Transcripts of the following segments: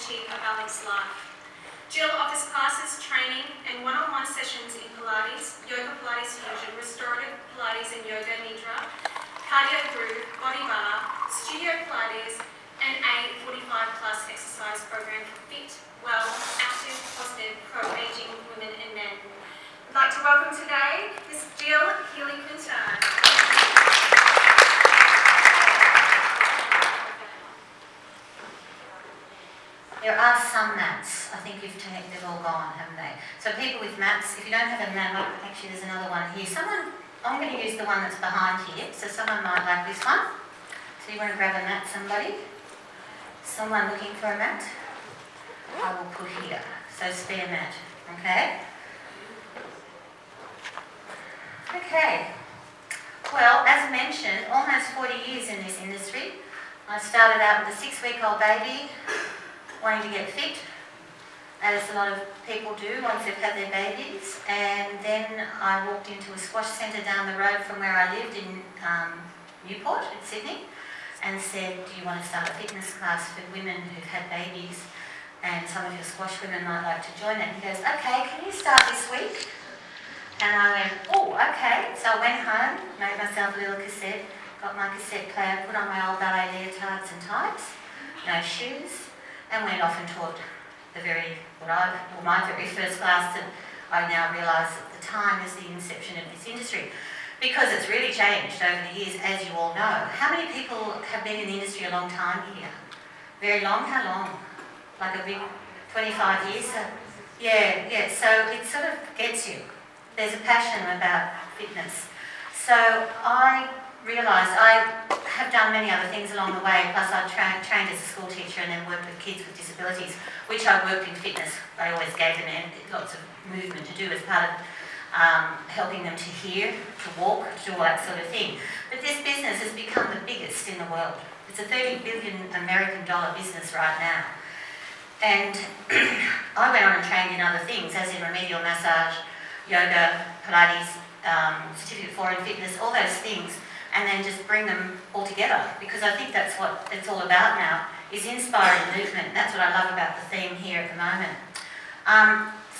achieve a balanced life. Jill offers classes, training and one-on-one sessions in Pilates, YogaPilates Fusion, Restorative Pilates and Yoga Nidra, Cardio Groove, Body Bar, Studio Pilates and a 45+ exercise program for fit, well, active, positive, pro-aging women and men. I'd like to welcome today Miss Jill Healy-Quintard. There are some mats. I think they've all gone, haven't they? So people with mats, if you don't have a mat, actually there's another one here. I'm going to use the one that's behind here, so someone might like this one. So you want to grab a mat, somebody? Someone looking for a mat? I will put here. So spare mat, okay? Okay. Well, as mentioned, almost 40 years in this industry. I started out with a 6-week-old baby, wanting to get fit, as a lot of people do once they've had their babies. And then I walked into a squash centre down the road from where I lived in Newport in Sydney and said, do you want to start a fitness class for women who've had babies and some of your squash women might like to join it? And he goes, okay, can you start this week? And I went, oh, okay. So I went home, made myself a little cassette, got my cassette player, put on my old ballet leotards and tights, no shoes, and went off and taught my very first class that I now realise at the time is the inception of this industry. Because it's really changed over the years, as you all know. How many people have been in the industry a long time here? Very long? How long? Like a big 25 years? Yeah, so it sort of gets you. There's a passion about fitness. So I realised I have done many other things along the way, plus I've trained as a school teacher and then worked with kids with disabilities, which I worked in fitness. I always gave them lots of movement to do as part of helping them to hear, to walk, to do all that sort of thing. But this business has become the biggest in the world. It's a $30 billion American business right now. And I went on and trained in other things, as in remedial massage, yoga, Pilates, certificate for in fitness, all those things, and then just bring them all together, because I think that's what it's all about now, is inspiring movement. That's what I love about the theme here at the moment.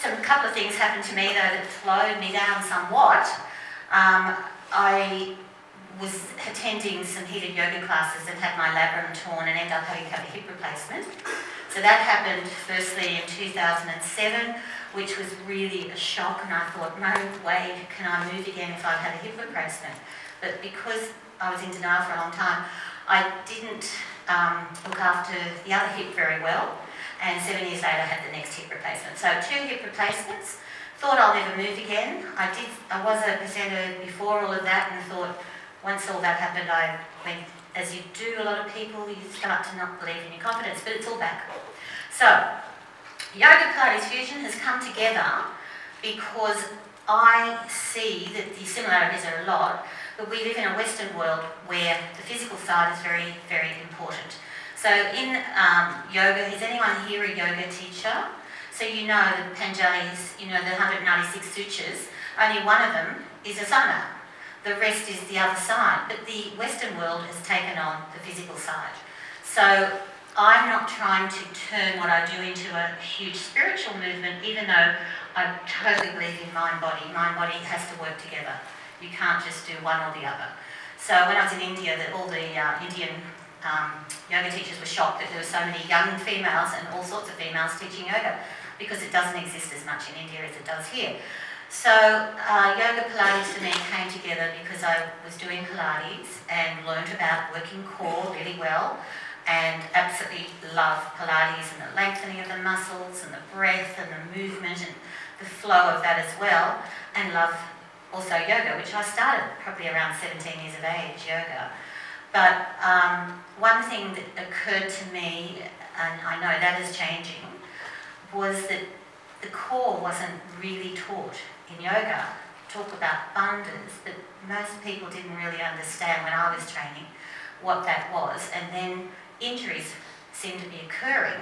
So a couple of things happened to me though that slowed me down somewhat. I was attending some heated yoga classes and had my labrum torn and ended up having to have a hip replacement. So that happened firstly in 2007, which was really a shock, and I thought, no way can I move again if I'd had a hip replacement. But because I was in denial for a long time, I didn't look after the other hip very well, and 7 years later I had the next hip replacement. So 2 hip replacements, thought I'll never move again. I was a presenter before all of that and thought once all that happened, as you do, a lot of people, you start to not believe in your confidence, but it's all back. So YogaPilates Fusion has come together because I see that the similarities are a lot, but we live in a Western world where the physical side is very, very important. So in yoga, is anyone here a yoga teacher? So you know the Panjalis, you know the 196 sutras, only one of them is asana. The rest is the other side, but the Western world has taken on the physical side. So I'm not trying to turn what I do into a huge spiritual movement, even though I totally believe in mind-body. Mind-body has to work together. You can't just do one or the other. So when I was in India, all the Indian yoga teachers were shocked that there were so many young females and all sorts of females teaching yoga, because it doesn't exist as much in India as it does here. So yoga Pilates for me came together because I was doing Pilates and learned about working core really well, and absolutely love Pilates and the lengthening of the muscles and the breath and the movement and the flow of that as well, and love also yoga, which I started probably around 17 years of age, yoga. But one thing that occurred to me, and I know that is changing, was that the core wasn't really taught in yoga. Talk about bandhas, but most people didn't really understand when I was training what that was, and then injuries seem to be occurring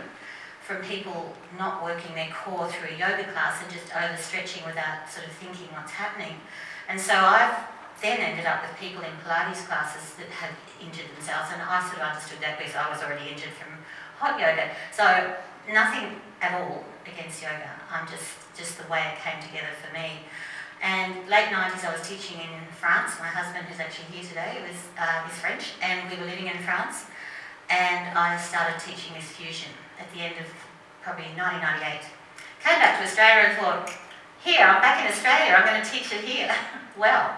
from people not working their core through a yoga class and just overstretching without sort of thinking what's happening. And so I've then ended up with people in Pilates classes that have injured themselves, and I sort of understood that because I was already injured from hot yoga. So nothing at all against yoga. I'm just the way it came together for me. And late 90s I was teaching in France. My husband, who's actually here today, is French, and we were living in France. And I started teaching this fusion at the end of probably 1998. Came back to Australia and thought, here, I'm back in Australia, I'm going to teach it here. Well,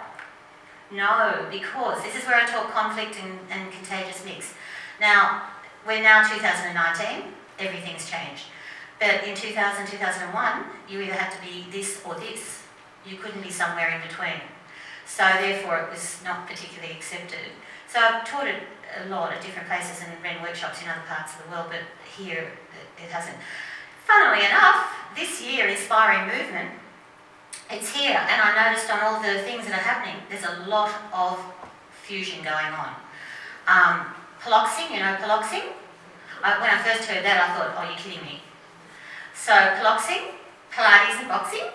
no, because this is where I taught conflict and contagious mix. Now, we're now 2019, everything's changed. But in 2000, 2001, you either had to be this or this. You couldn't be somewhere in between. So therefore it was not particularly accepted. So I've taught it a lot at different places and ran workshops in other parts of the world, but here it hasn't. Funnily enough, this year, Inspiring Movement, it's here, and I noticed on all the things that are happening, there's a lot of fusion going on. Piloxing, you know piloxing? When I first heard that, I thought, oh, you're kidding me. So piloxing, Pilates and boxing,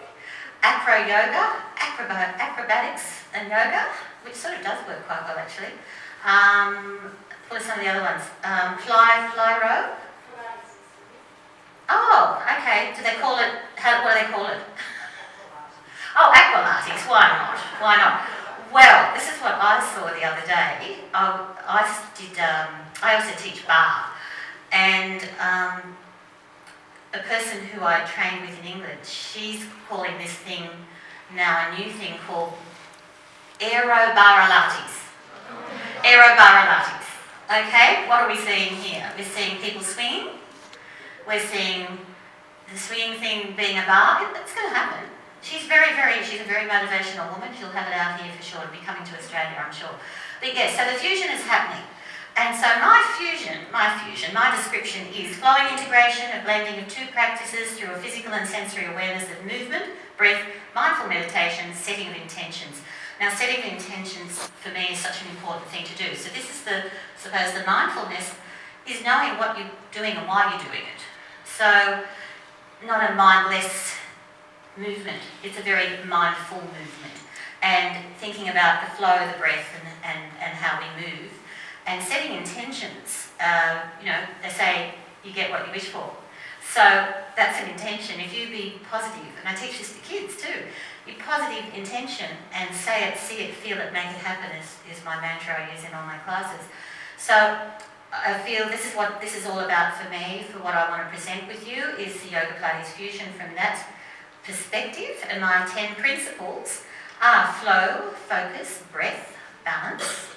acro yoga, acrobatics and yoga, which sort of does work quite well actually. What are some of the other ones? Fly row. Oh, okay. Do they call it? What do they call it? Oh, aqualates. Why not? Why not? Well, this is what I saw the other day. I also teach bar, and a person who I trained with in England, she's calling this thing now a new thing called aerobaralates. Aerobaralates. Okay, what are we seeing here? We're seeing people swinging. We're seeing the swinging thing being a bar. It's going to happen. She's a very motivational woman. She'll have it out here for sure. It'll be coming to Australia, I'm sure. But yes, so the fusion is happening. And so my description is flowing integration, a blending of two practices through a physical and sensory awareness of movement, breath, mindful meditation, setting of intentions. Now, setting of intentions for me is such an important thing to do. So this is the mindfulness is knowing what you're doing and why you're doing it. So, not a mindless movement, it's a very mindful movement. And thinking about the flow of the breath and how we move. And setting intentions, they say you get what you wish for. So that's an intention. If you be positive, and I teach this to kids too, your positive intention and say it, see it, feel it, make it happen is my mantra I use in all my classes. So I feel this is what this is all about for me, for what I want to present with you, is the YogaPilates Fusion from that perspective. And my 10 principles are flow, focus, breath, balance,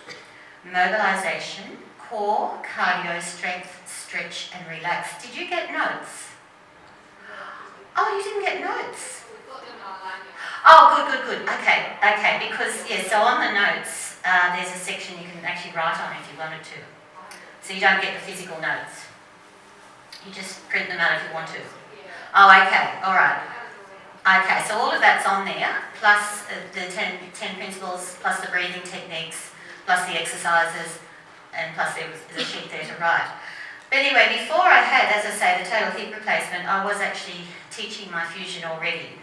mobilization, core, cardio, strength, stretch and relax. Did you get notes? Oh, you didn't get notes? Oh, good. Okay, because, so on the notes, there's a section you can actually write on if you wanted to. So you don't get the physical notes. You just print them out if you want to. Oh, okay, all right. Okay, so all of that's on there, plus the 10 principles, plus the breathing techniques, plus the exercises, and plus there's a sheet there to write. But anyway, before I had, as I say, the total hip replacement, I was actually teaching my fusion already,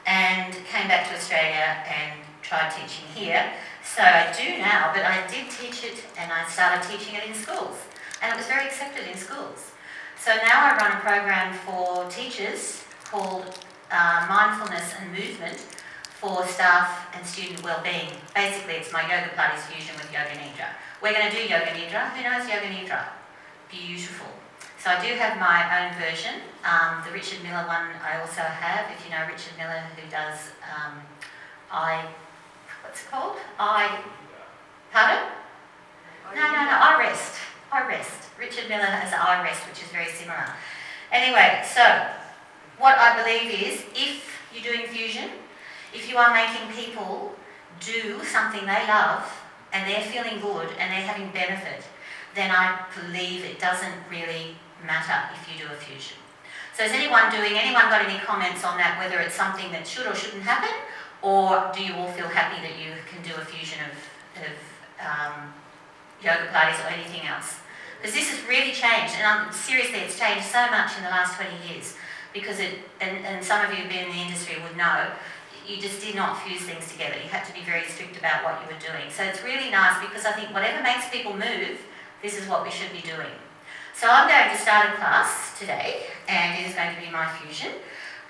and came back to Australia and tried teaching here. So I do now, but I did teach it, and I started teaching it in schools, and it was very accepted in schools. So now I run a program for teachers called Mindfulness and Movement for staff and student well-being. Basically, it's my YogaPilates Fusion with Yoga Nidra. We're going to do Yoga Nidra. Who knows Yoga Nidra? Beautiful. So I do have my own version. The Richard Miller one I also have. If you know Richard Miller, who does what's it called? Pardon? No, I rest. Richard Miller has I rest, which is very similar. Anyway, so what I believe is, if you're doing fusion, if you are making people do something they love and they're feeling good and they're having benefit, then I believe it doesn't really matter if you do a fusion. So has anyone got any comments on that, whether it's something that should or shouldn't happen, or do you all feel happy that you can do a fusion of yoga Pilates or anything else? Because this has really changed, and seriously, it's changed so much in the last 20 years, because and some of you who've been in the industry would know, you just did not fuse things together. You had to be very strict about what you were doing. So it's really nice, because I think whatever makes people move, this is what we should be doing. So I'm going to start a class today, and it is going to be my fusion.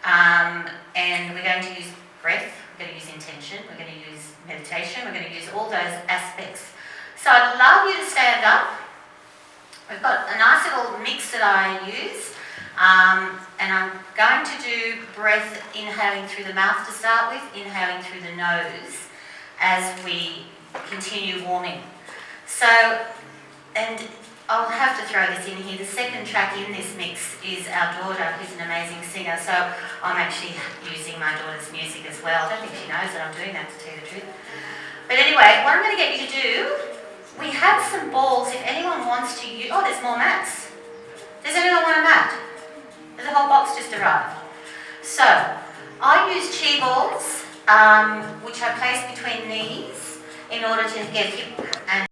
And we're going to use breath, we're going to use intention, we're going to use meditation, we're going to use all those aspects. So I'd love you to stand up. We've got a nice little mix that I use. And I'm going to do breath inhaling through the mouth to start with, inhaling through the nose as we continue warming. So, and I'll have to throw this in here. The second track in this mix is our daughter, who's an amazing singer. So I'm actually using my daughter's music as well. I don't think she knows that I'm doing that, to tell you the truth. But anyway, what I'm going to get you to do, we have some balls. If anyone wants to use, oh, there's more mats. Does anyone want a mat? There's a whole box just arrived. So I use chi balls, which I place between knees in order to get hip and